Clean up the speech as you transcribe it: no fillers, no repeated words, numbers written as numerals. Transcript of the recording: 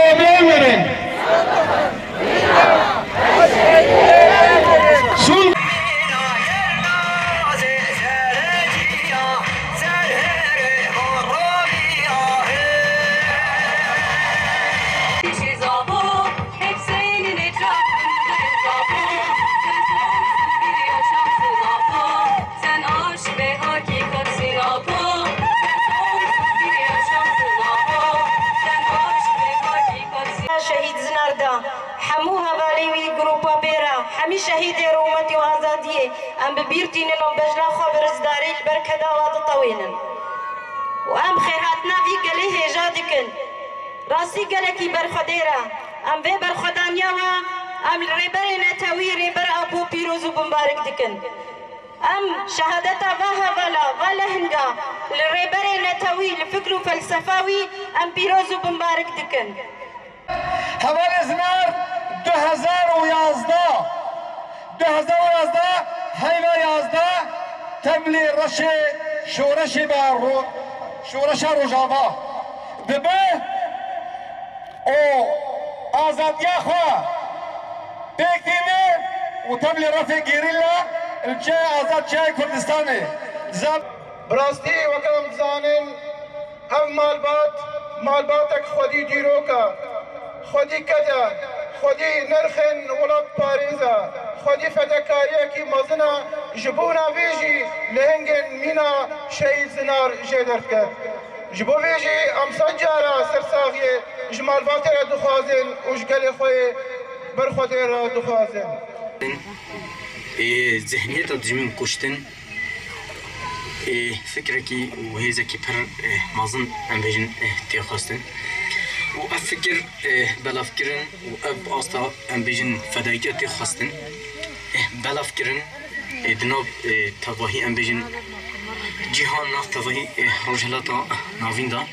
Cevabı verin. Sul شهید زناردا همو هوالیوی گروپا بیرا همی شهید رومتی و آزادیه ام ببیرتینن و بجلا خبرزداری البرکدا واد طوینن و ام خیراتنا وی گلی هجا دکن راستی گلکی برخدیرا ام وی برخدانیا و ام ریبر نتاوی ریبر ابو پیروز و بمبارک دکن ام شهادتا واها والا هنگا الریبر نتاوی الفکر و فلسفاوی ام پیروز و بمبارک دکن Haval Ezmer 2011 hayva yazda temli raşi şuraşi barru şuraşa rojava dibe o azadiya xwa bekdine u temli rafi gerilla ülke azad çay Kurdistan'ı براستی وکم زانن هم مالباتک خودی دیروکا خودی کدا خودی نرخن ولاد پاریزا خودی فدکاریه کی مزنا جبونا ویجی لهنگن مینا شهید زنار جدرد کرد جبو ویجی امسان جارا سرساغیه جمالبات را دخوازن وشگل خوی برخودی را دخوازن ذهنیت دجمن کشتن فكركي وهيزكي بر مازن ام بيجن تيخواستن و افكر بلا فكرن و اب استا ام بيجن فدايكي تيخواستن بلا فكرن دناب تواهي ام بيجن جهان ناف تواهي روجلاتا نافيندا